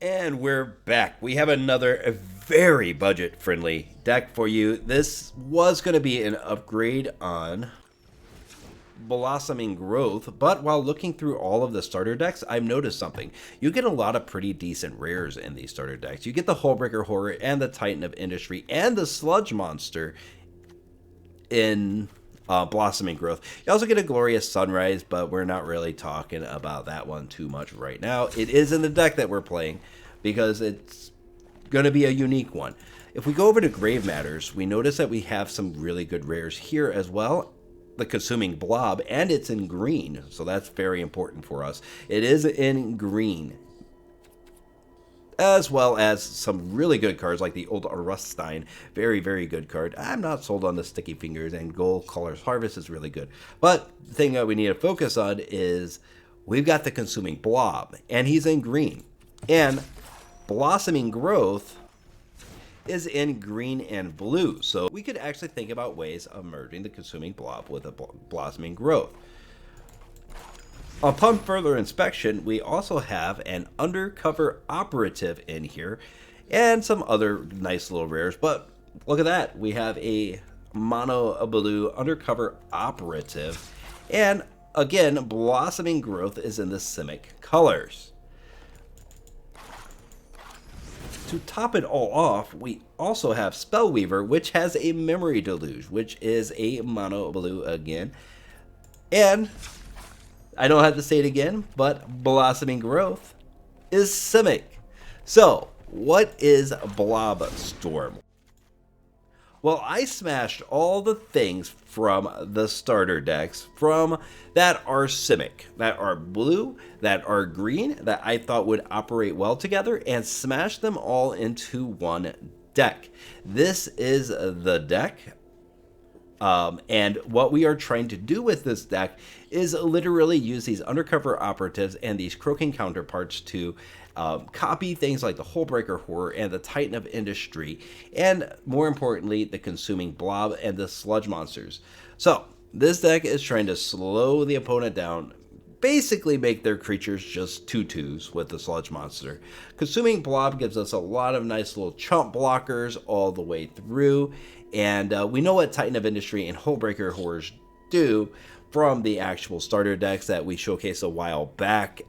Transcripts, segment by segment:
And we're back. We have another very budget-friendly deck for you. This was going to be an upgrade on Blossoming Growth, but while looking through all of the starter decks, I've noticed something. You get a lot of pretty decent rares in these starter decks. You get the Hullbreaker Horror and the Titan of Industry and the Sludge Monster in Blossoming Growth. You also get a Glorious Sunrise, but we're not really talking about that one too much right now. It is in the deck that we're playing because it's going to be a unique one. If we go over to Grave Matters, we notice that we have some really good rares here as well. The Consuming Blob, and it's in green, so that's very important for us. It is in green, as well as some really good cards like the Old Arustine. Very, very good card. I'm not sold on the Sticky Fingers, and Gold Caller's Harvest is really good. But the thing that we need to focus on is we've got the Consuming Blob, and he's in green. And Blossoming Growth is in green and blue. So we could actually think about ways of merging the Consuming Blob with a Blossoming Growth. Upon further inspection, we also have an Undercover Operative in here and some other nice little rares. But look at that. We have a mono blue Undercover Operative. And again, Blossoming Growth is in the Simic colors. To top it all off, we also have Spellweaver, which has a Memory Deluge, which is a mono blue again. And I don't have to say it again, but Blossoming Growth is Simic. So, what is Blob Storm? Well, I smashed all the things from the starter decks that are Simic, that are blue, that are green, that I thought would operate well together, and smashed them all into one deck. This is the deck, and what we are trying to do with this deck is literally use these Undercover Operatives and these Croaking Counterparts to copy things like the Hullbreaker Horror and the Titan of Industry, and more importantly, the Consuming Blob and the Sludge Monsters. So, this deck is trying to slow the opponent down, basically make their creatures just 2/2s with the Sludge Monster. Consuming Blob gives us a lot of nice little chump blockers all the way through, and we know what Titan of Industry and Hullbreaker Horrors do from the actual starter decks that we showcased a while back,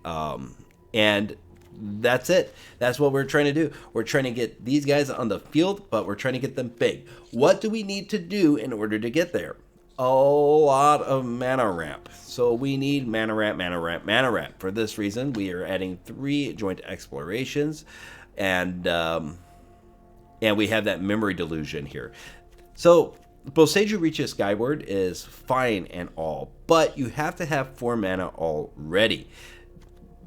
and that's it. That's what we're trying to do. We're trying to get these guys on the field, but we're trying to get them big. What do we need to do in order to get there? A lot of mana ramp. So we need mana ramp, mana ramp, mana ramp. For this reason, we are adding 3 joint explorations, and we have that Memory Delusion here. So Boseiju reaches Skyward is fine and all, but you have to have 4 mana already.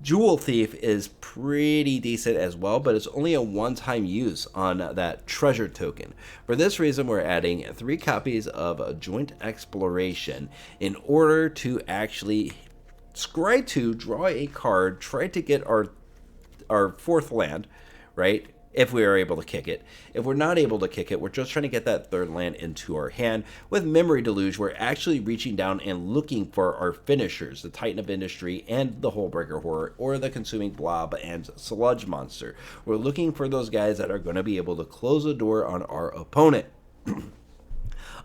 Jewel Thief is pretty decent as well, but it's only a one-time use on that treasure token. For this reason, we're adding 3 copies of a Joint Exploration in order to actually scry to draw a card, try to get our 4th land, right? If we are able to kick it. If we're not able to kick it, we're just trying to get that 3rd land into our hand. With Memory Deluge, we're actually reaching down and looking for our finishers, the Titan of Industry and the Hullbreaker Horror, or the Consuming Blob and Sludge Monster. We're looking for those guys that are going to be able to close the door on our opponent.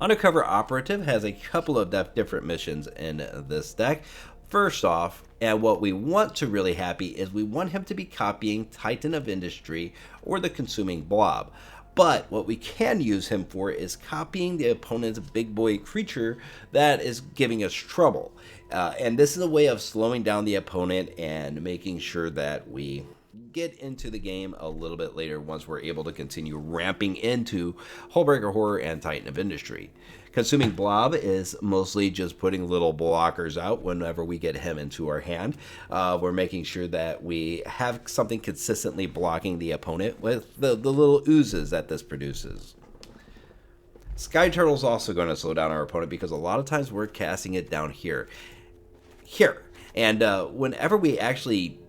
Undercover Operative has a couple of different missions in this deck. First off, and what we want to really happy is we want him to be copying Titan of Industry or the Consuming Blob. But what we can use him for is copying the opponent's big boy creature that is giving us trouble. And this is a way of slowing down the opponent and making sure that we get into the game a little bit later once we're able to continue ramping into Hullbreaker Horror and Titan of Industry. Consuming Blob is mostly just putting little blockers out whenever we get him into our hand. We're making sure that we have something consistently blocking the opponent with the little oozes that this produces. Skyturtle is also going to slow down our opponent because a lot of times we're casting it down here. And whenever we actually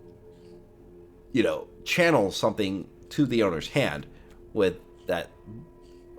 channel something to the owner's hand with that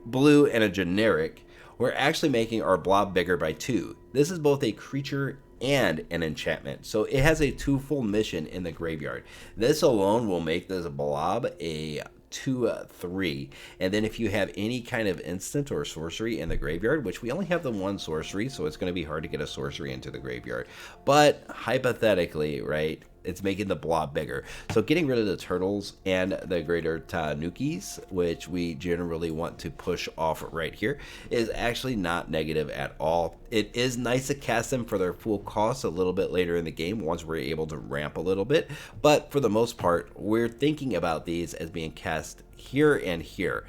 blue and a generic, we're actually making our blob bigger by 2. This is both a creature and an enchantment. So it has a twofold mission in the graveyard. This alone will make this blob a 2/3, and then if you have any kind of instant or sorcery in the graveyard, which we only have the one sorcery, so it's going to be hard to get a sorcery into the graveyard, but hypothetically, right, it's making the blob bigger. So getting rid of the turtles and the greater tanukis, which we generally want to push off right here, is actually not negative at all. It is nice to cast them for their full cost a little bit later in the game once we're able to ramp a little bit, but for the most part, we're thinking about these as being cast here and here,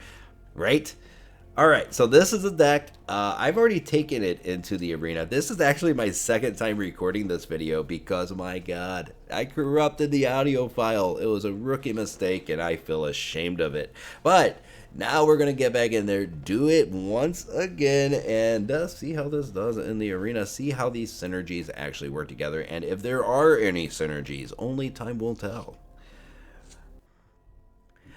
right? Alright, so this is a deck. I've already taken it into the arena. This is actually my second time recording this video because, my god, I corrupted the audio file. It was a rookie mistake and I feel ashamed of it. But now we're going to get back in there, do it once again, and see how this does in the arena. See how these synergies actually work together, and if there are any synergies, only time will tell.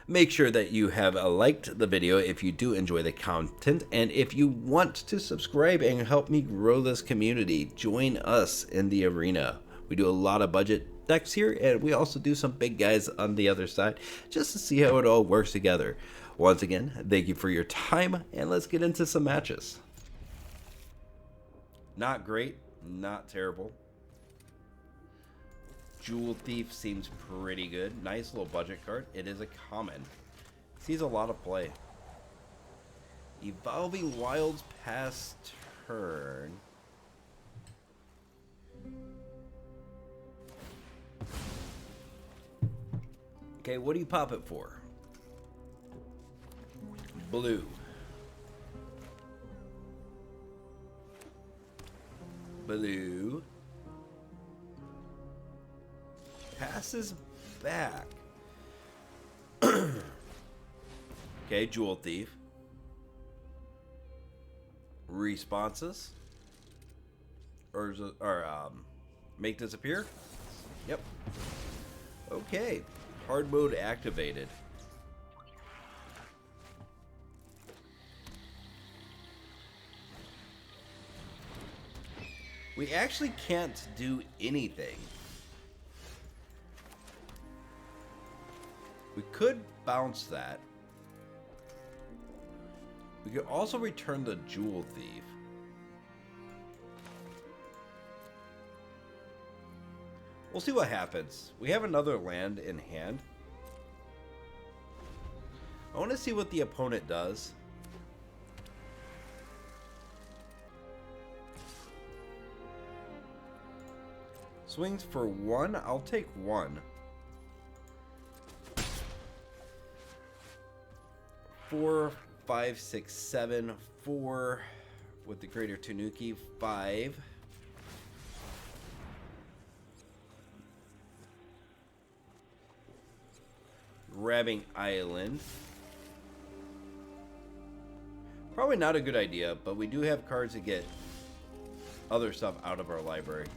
Make sure that you have liked the video if you do enjoy the content, and if you want to subscribe and help me grow this community, join us in the arena. We do a lot of budget decks here, and we also do some big guys on the other side, just to see how it all works together. Once again, thank you for your time, and let's get into some matches. Not great, not terrible. Jewel Thief seems pretty good. Nice little budget card. It is a common. Sees a lot of play. Evolving Wilds past turn. Okay, what do you pop it for? Blue. Blue. Passes back. Okay, Jewel Thief. Responses. Or make disappear? Yep. Okay. Hard mode activated. We actually can't do anything. We could bounce that. We could also return the Jewel Thief. We'll see what happens. We have another land in hand. I want to see what the opponent does. Swings for 1. I'll take 1. 4, 5, 6, 7, 4 with the greater Tanuki, 5. Grabbing Island. Probably not a good idea, but we do have cards to get other stuff out of our library.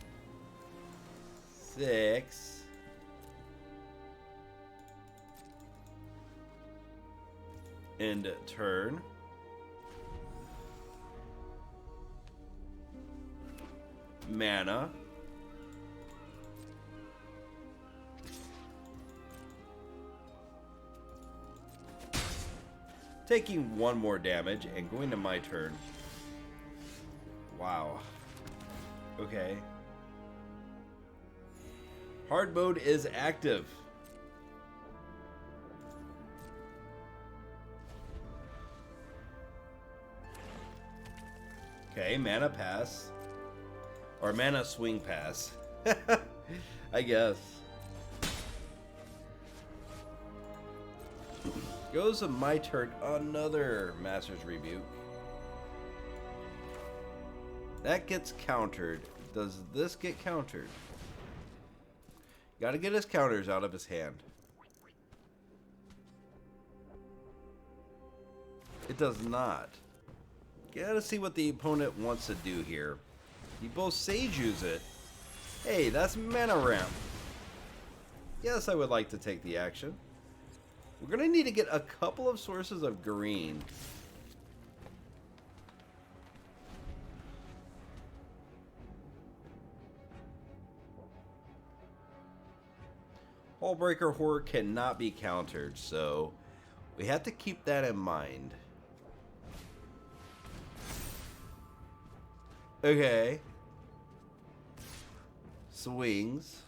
6. End turn. Mana. Taking 1 more damage and going to my turn. Wow. Okay. Hard mode is active. Okay, mana pass. Or mana swing pass. I guess. Goes to my turn. Another Master's Rebuke. That gets countered. Does this get countered? Gotta get his counters out of his hand. It does not. Gotta see what the opponent wants to do here. He Boseijus it. Hey, that's mana ramp. Yes, I would like to take the action. We're gonna need to get a couple of sources of green. Hullbreaker Horror cannot be countered, so we have to keep that in mind. Okay. Swings.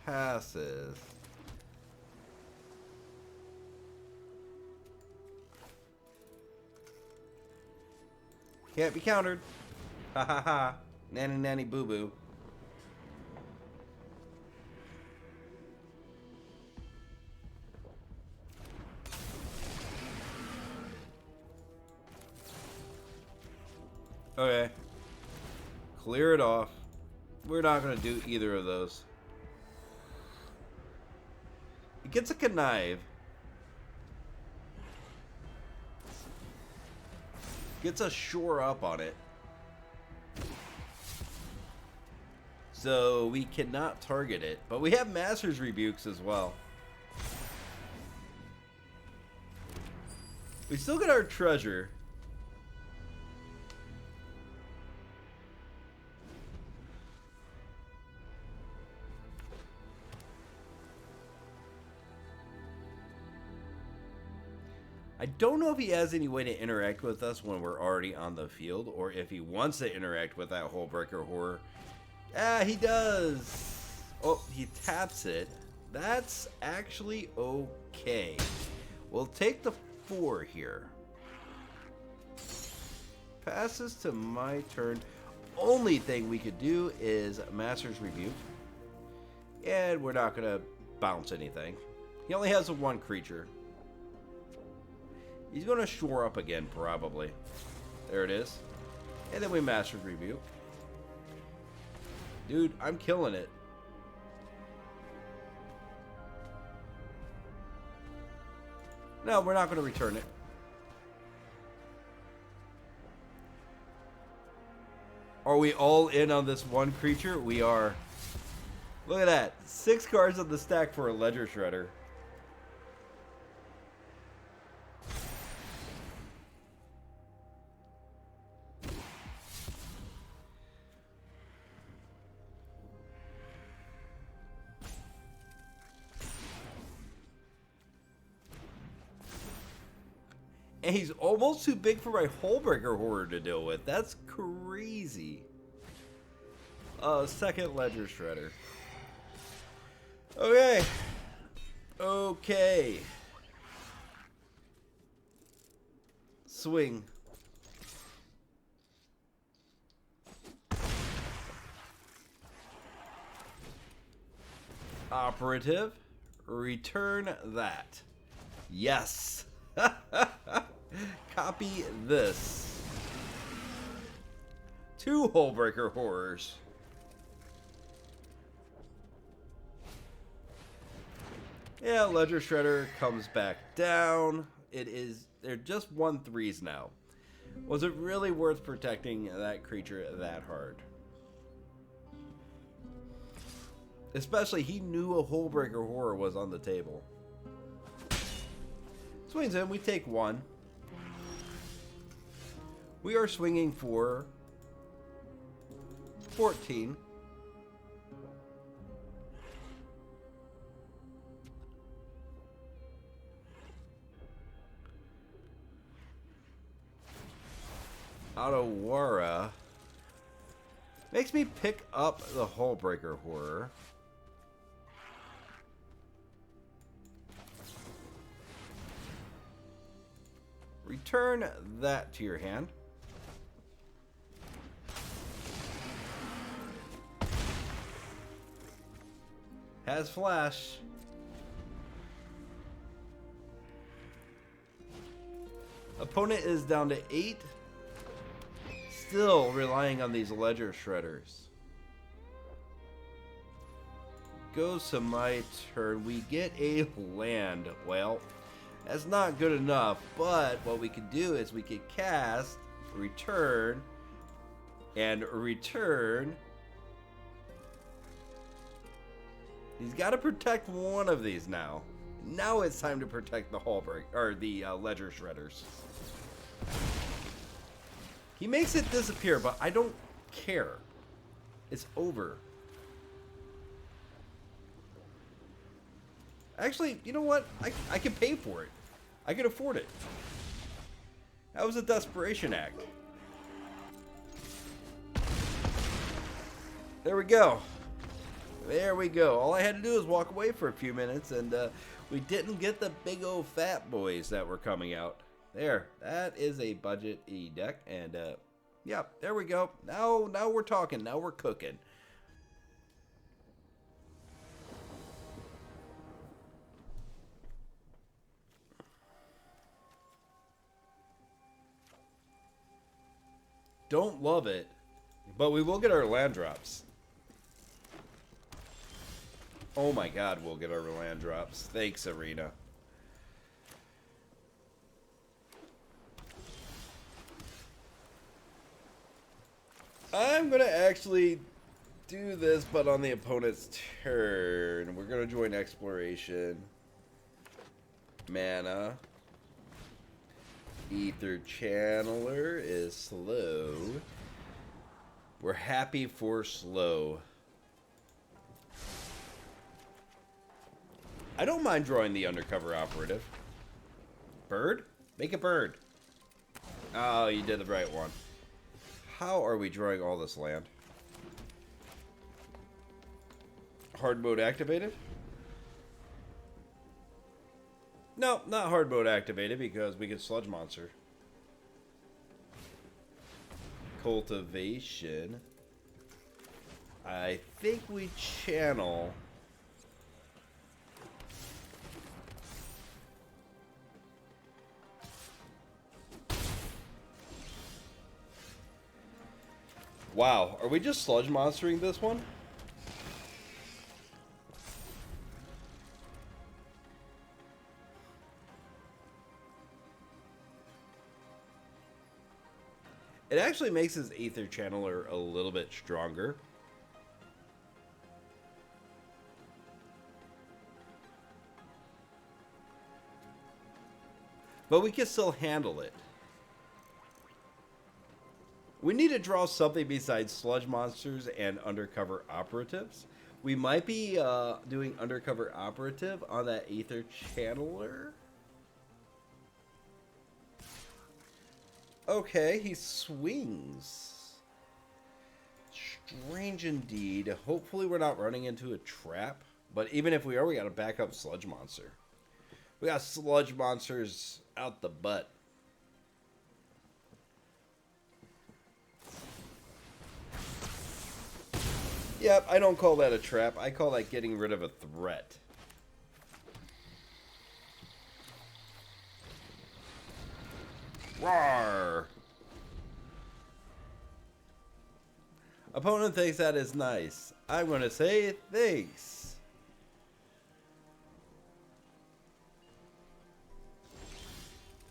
Passes. Can't be countered. Ha ha ha. Nanny nanny boo boo. Okay. Clear it off. We're not going to do either of those. It gets a connive. Gets a shore up on it. So we cannot target it. But we have Master's Rebukes as well. We still get our treasure. I don't know if he has any way to interact with us when we're already on the field, or if he wants to interact with that Hullbreaker Horror. Ah, he does! Oh, he taps it. That's actually okay. We'll take the 4 here. Passes to my turn. Only thing we could do is Master's Rebuke. And we're not going to bounce anything. He only has a 1 creature. He's going to shore up again, probably. There it is. And then we Master's Rebuke. Dude, I'm killing it. No, we're not going to return it. Are we all in on this 1 creature? We are. Look at that. 6 cards on the stack for a Ledger Shredder. And he's almost too big for my Hullbreaker Horror to deal with. That's crazy. Second Ledger Shredder. Okay. Okay. Swing. Operative. Return that. Yes. Copy this. 2 Hullbreaker Horrors. Yeah, Ledger Shredder comes back down. They're just 1/3s now. Was it really worth protecting that creature that hard? Especially, he knew a Hullbreaker Horror was on the table. Swings in, we take 1. We are swinging for 14. Otawara makes me pick up the Hullbreaker Horror. Return that to your hand. Has flash. Opponent is down to 8. Still relying on these Ledger Shredders. Goes to my turn. We get a land. Well, that's not good enough, but what we could do is we could cast, return, and return. He's got to protect one of these now. Now it's time to protect the Hullbreaker, or the Ledger Shredders. He makes it disappear, but I don't care. It's over. Actually, you know what? I can pay for it. I can afford it. That was a desperation act. There we go. There we go. All I had to do was walk away for a few minutes, and we didn't get the big old fat boys that were coming out. There. That is a budget E deck, and yeah, there we go. Now we're talking. Now we're cooking. Don't love it, but we will get our land drops. Oh my god, we'll get our land drops. Thanks, Arena. I'm going to actually do this, but on the opponent's turn. We're going to join Exploration. Mana. Ether Channeler is slow. We're happy for slow. I don't mind drawing the Undercover Operative. Bird? Make a bird. Oh, you did the right one. How are we drawing all this land? Hard mode activated? No, not hard mode activated because we get Sludge Monster. Cultivation. I think we channel. Wow, are we just Sludge Monstering this one? It actually makes his Aether Channeler a little bit stronger. But we can still handle it. We need to draw something besides Sludge Monsters and Undercover Operatives. We might be doing Undercover Operative on that Aether Channeler. Okay, he swings. Strange indeed. Hopefully we're not running into a trap. But even if we are, we got a backup Sludge Monster. We got Sludge Monsters out the butt. Yep, I don't call that a trap. I call that getting rid of a threat. Roar! Opponent thinks that is nice. I'm going to say thanks.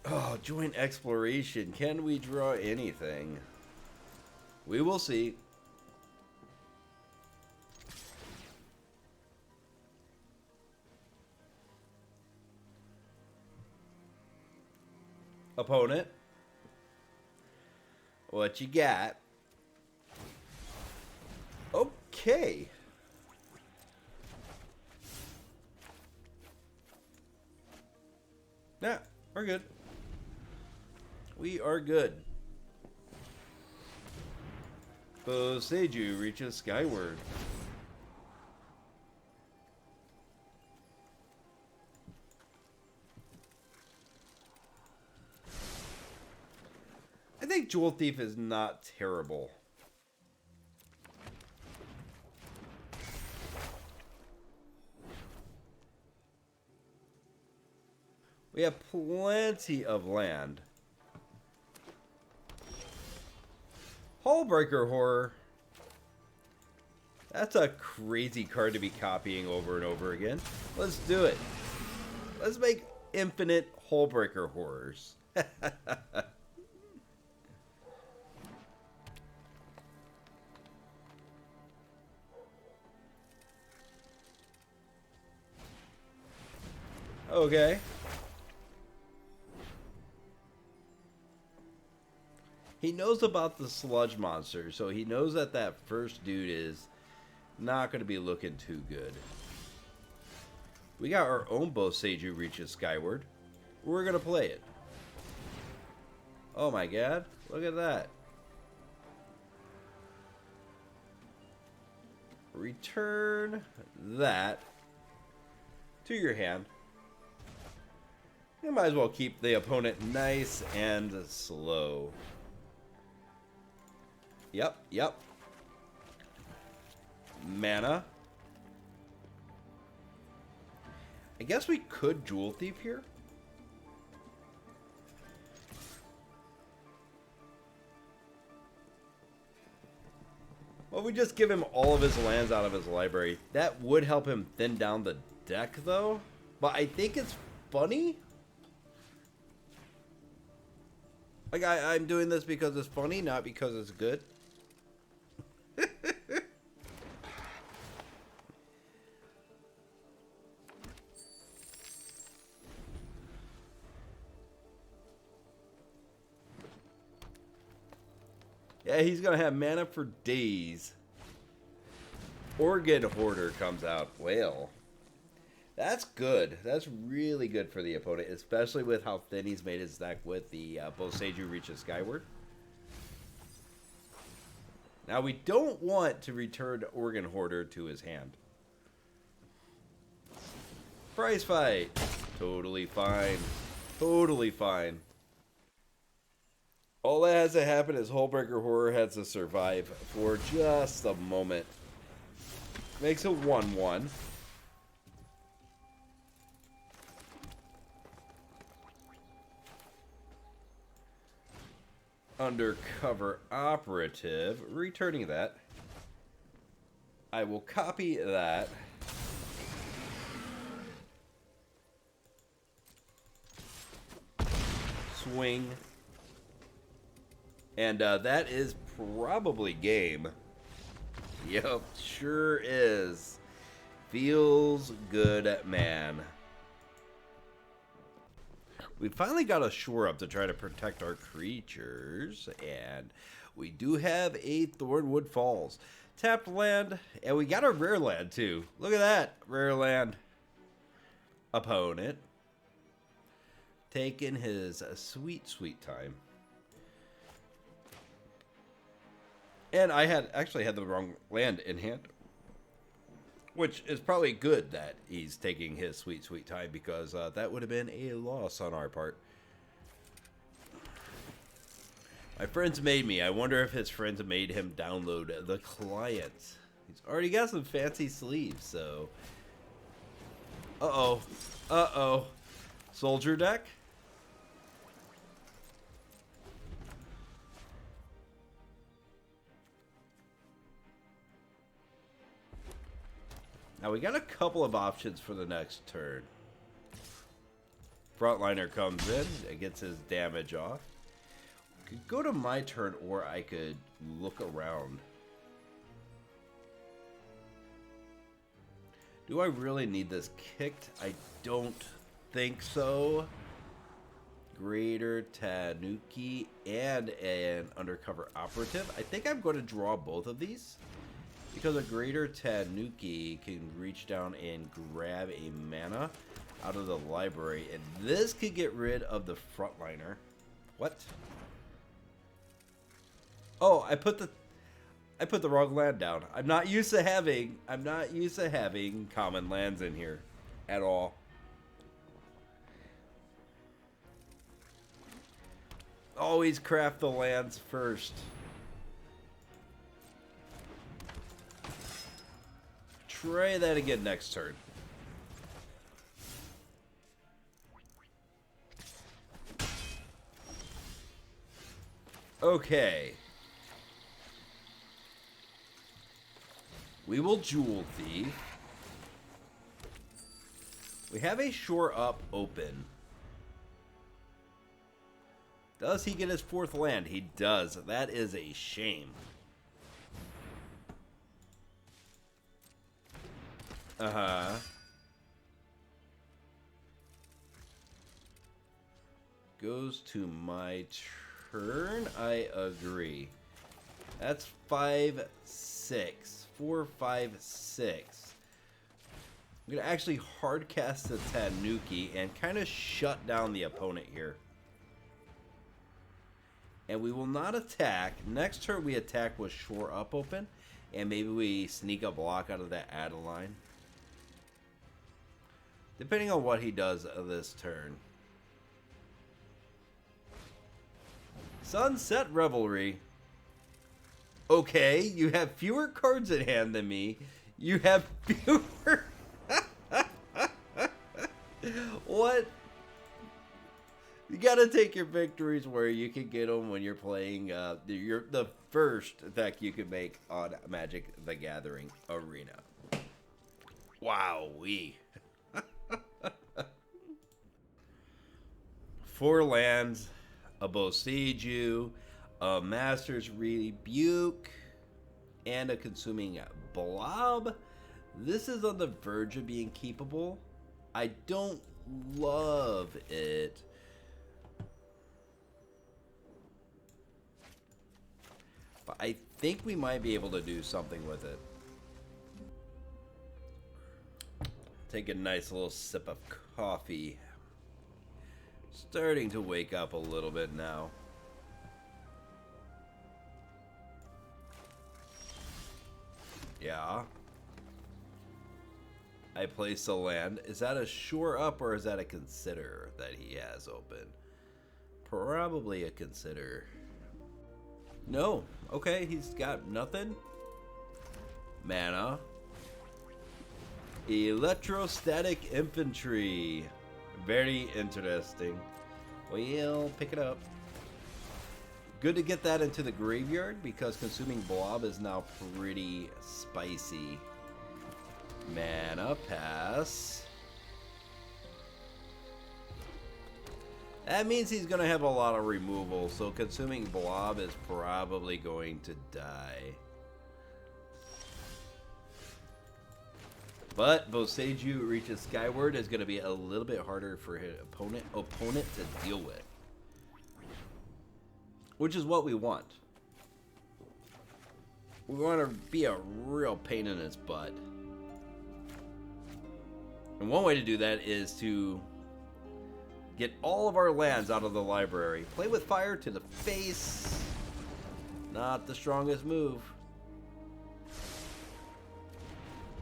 Oh, joint exploration. Can we draw anything? We will see. Opponent, what you got? Okay. Nah, we're good. We are good. Boseiju reaches Skyward. I think Jewel Thief is not terrible. We have plenty of land. Hullbreaker Horror. That's a crazy card to be copying over and over again. Let's do it. Let's make infinite Hullbreaker Horrors. Okay. He knows about the Sludge Monster, so he knows that that first dude is not going to be looking too good. We got our own Boseiju reaches Skyward. We're going to play it. Oh my god. Look at that. Return that to your hand. You might as well keep the opponent nice and slow. Yep. Mana. I guess we could Jewel Thief here. Well, we just give him all of his lands out of his library. That would help him thin down the deck, though. But I think it's funny. Like, I'm doing this because it's funny, not because it's good. Yeah, he's going to have mana for days. Organ Hoarder comes out. Well, that's good. That's really good for the opponent, especially with how thin he's made his deck with the Boseiju reaches Skyward. Now, we don't want to return Organ Hoarder to his hand. Prizefight. Totally fine. Totally fine. All that has to happen is Hullbreaker Horror has to survive for just a moment. Makes a 1/1. Undercover Operative. Returning that. I will copy that. Swing. And that is probably game. Yep, sure is. Feels good, man. We finally got a shore up to try to protect our creatures. And we do have a Thornwood Falls. Tapped land. And we got a rare land, too. Look at that. Rare land. Opponent. Taking his sweet, sweet time. And I actually had the wrong land in hand. Which is probably good that he's taking his sweet, sweet time, because that would have been a loss on our part. My friends made me. I wonder if his friends made him download the client. He's already got some fancy sleeves, so... Uh-oh. Uh-oh. Soldier deck? Now, we got a couple of options for the next turn. Frontliner comes in. It gets his damage off. Could go to my turn, or I could look around. Do I really need this kicked? I don't think so. Greater Tanuki and an Undercover Operative. I think I'm going to draw both of these. Because a Greater Tanuki can reach down and grab a mana out of the library. And this could get rid of the Frontliner. What? Oh, I put the wrong land down. I'm not used to having common lands in here at all. Always craft the lands first. Try that again next turn. Okay. We will Jewel Thief. We have a shore up open. Does he get his fourth land? He does. That is a shame. Uh-huh. Goes to my turn. I agree. That's 5, 6. 4, 5, 6. I'm going to actually hard cast the Tanuki and kind of shut down the opponent here. And we will not attack. Next turn we attack with Shore Up open. And maybe we sneak a block out of that Adeline. Depending on what he does this turn. Sunset Revelry. Okay, you have fewer cards in hand than me. You have fewer... What? You gotta take your victories where you can get them when you're playing the first deck you can make on Magic the Gathering Arena. Wowee. 4 lands, a Boseiju, a Master's Rebuke, and a Consuming Blob. This is on the verge of being keepable. I don't love it. But I think we might be able to do something with it. Take a nice little sip of coffee. Starting to wake up a little bit now. Yeah. I place a land. Is that a Shore Up or is that a Consider that he has open? Probably a Consider. No. Okay, he's got nothing. Mana. Electrostatic Infantry. Very interesting. We'll pick it up. Good to get that into the graveyard because Consuming Blob is now pretty spicy. Mana pass. That means he's going to have a lot of removal, so Consuming Blob is probably going to die. But Boseiju reaches Skyward is going to be a little bit harder for his opponent to deal with. Which is what we want. We want to be a real pain in his butt. And one way to do that is to get all of our lands out of the library. Play with fire to the face. Not the strongest move.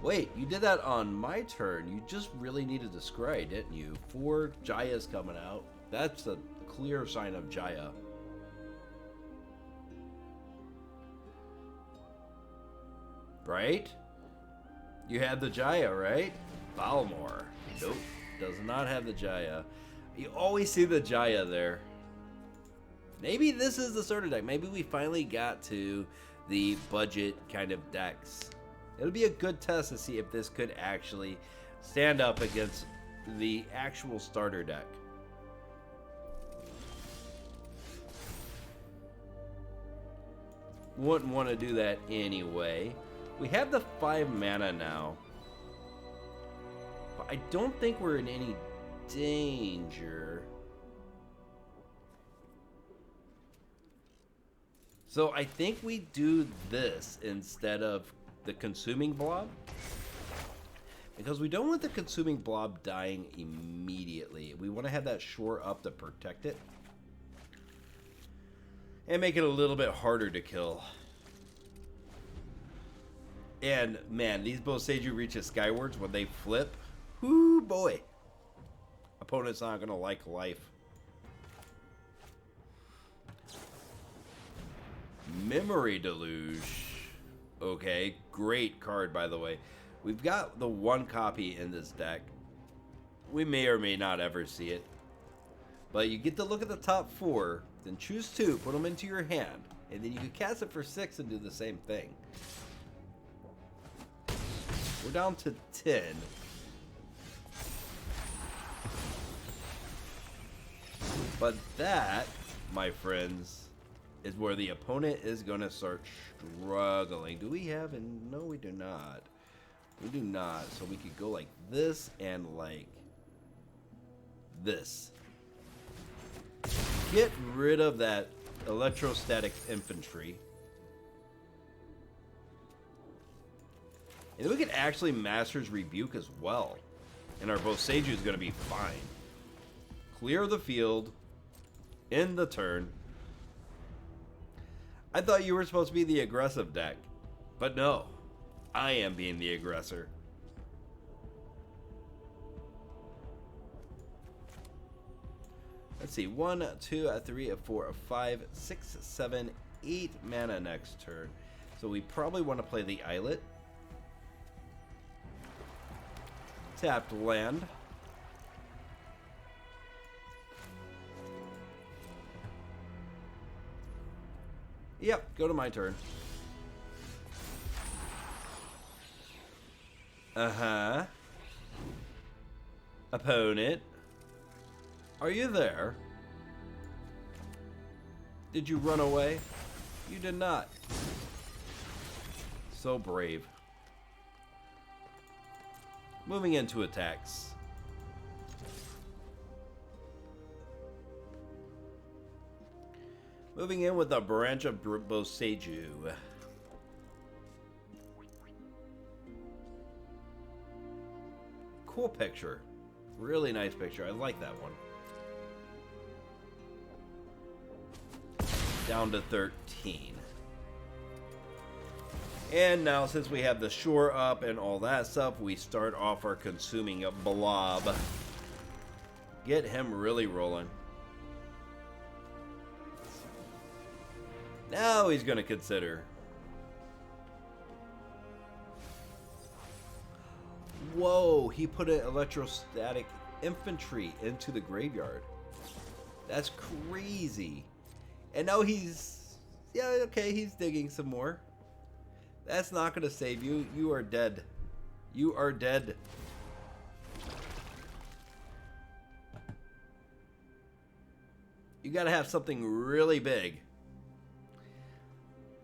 Wait, you did that on my turn. You just really needed to scry, didn't you? 4 Jaya's coming out. That's a clear sign of Jaya. Right? You had the Jaya, right? Balmor. Nope. Does not have the Jaya. You always see the Jaya there. Maybe this is the starter deck. Maybe we finally got to the budget kind of decks. It'll be a good test to see if this could actually stand up against the actual starter deck. Wouldn't want to do that anyway. We have the 5 mana now. But I don't think we're in any danger. So I think we do this instead of the Consuming Blob. Because we don't want the Consuming Blob dying immediately. We want to have that Shore Up to protect it. And make it a little bit harder to kill. And man, these Boseiju reaches Skywards when they flip. Whoo boy. Opponent's not going to like life. Memory Deluge. Okay, great card by the way. We've got the 1 copy in this deck. We may or may not ever see it. But you get to look at the top 4, then choose 2, put them into your hand, and then you can cast it for 6 and do the same thing. We're down to 10. But that, my friends, is where the opponent is going to start struggling. Do we have? And no, we do not. We do not. So we could go like this and like this. Get rid of that electrostatic infantry. And then we can actually Master's Rebuke as well. And our Boseiju is going to be fine. Clear the field. End the turn. I thought you were supposed to be the aggressive deck. But no. I am being the aggressor. Let's see. 1, 2, 3, 4, 5, 6, 7, 8 mana next turn. So we probably want to play the Islet. Tapped land. Yep, go to my turn. Uh-huh. Opponent. Are you there? Did you run away? You did not. So brave. Moving into attacks. Moving in with a branch of Boseiju. Cool picture. Really nice picture. I like that one. Down to 13. And now, since we have the shore up and all that stuff, we start off our consuming blob. Get him really rolling. Now he's going to consider. Whoa, he put an electrostatic infantry into the graveyard. That's crazy. And now he's... yeah, okay, he's digging some more. That's not going to save you. You are dead. You are dead. You got to have something really big.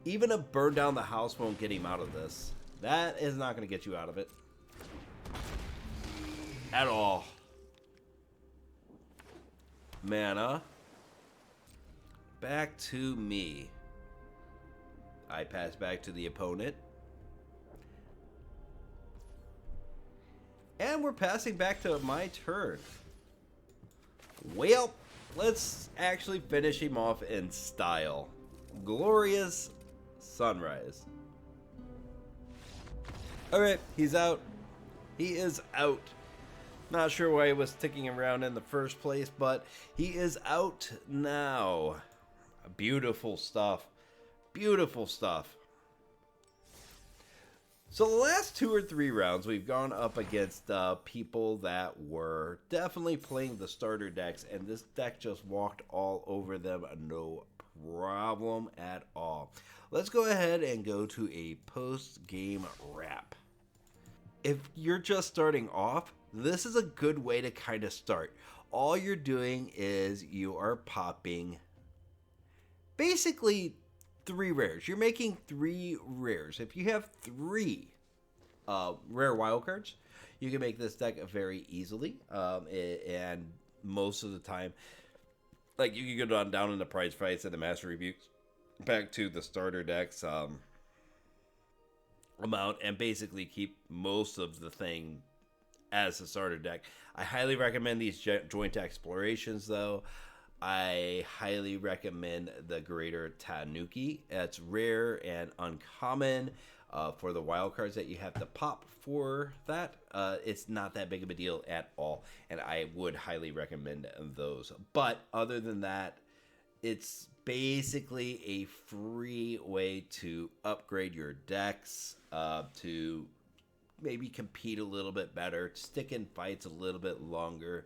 Even a burn down the house won't get him out of this. That is not going to get you out of it. At all. Mana. Back to me. I pass back to the opponent. And we're passing back to my turn. Well, let's actually finish him off in style. Glorious Sunrise. Alright, he's out. He is out. Not sure why he was sticking around in the first place, but he is out now. Beautiful stuff. Beautiful stuff. So the last 2 or 3 rounds, we've gone up against people that were definitely playing the starter decks, and this deck just walked all over them, no problem at all. Let's go ahead and go to a post-game wrap. If you're just starting off, this is a good way to kind of start. All you're doing is you are popping basically 3 rares. You're making 3 rares. If you have 3 rare wildcards, you can make this deck very easily. And most of the time, like, you can go down into Prizefights and the Master Rebukes back to the starter decks amount and basically keep most of the thing as a starter deck. I highly recommend these joint explorations, though. I highly recommend the Greater Tanuki. It's rare and uncommon for the wild cards that you have to pop for that. It's not that big of a deal at all, and I would highly recommend those. But other than that, it's basically a free way to upgrade your decks, to maybe compete a little bit better, stick in fights a little bit longer,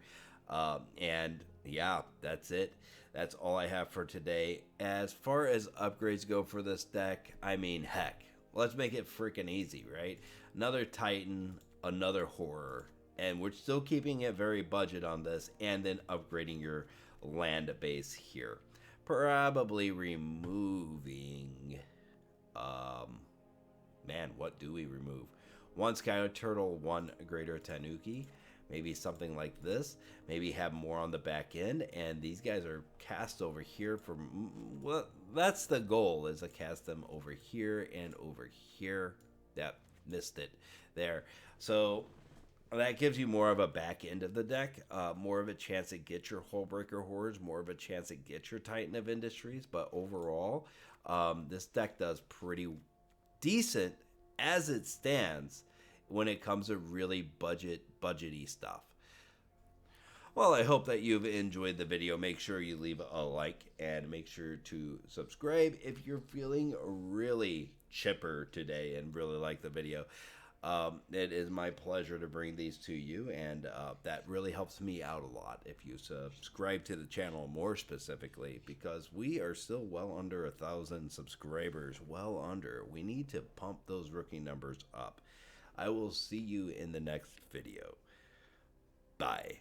and yeah, that's it. That's all I have for today. As far as upgrades go for this deck, I mean, heck, let's make it freaking easy, right? Another Titan, another Horror, and we're still keeping it very budget on this, and then upgrading your land base here. Probably removing, man, what do we remove? 1 Skyturtle, 1 Greater Tanuki. Maybe something like this. Maybe have more on the back end. And these guys are cast over here for... well, that's the goal, is to cast them over here and over here. That missed it there. So that gives you more of a back end of the deck, more of a chance to get your Hullbreaker Horrors, more of a chance to get your Titan of Industries. But overall, this deck does pretty decent as it stands when it comes to really budgety stuff. Well, I hope that you've enjoyed the video. Make sure you leave a like and make sure to subscribe if you're feeling really chipper today and really like the video. It is my pleasure to bring these to you, and that really helps me out a lot if you subscribe to the channel more specifically, because we are still well under 1,000 subscribers. Well under. We need to pump those rookie numbers up. I will see you in the next video. Bye.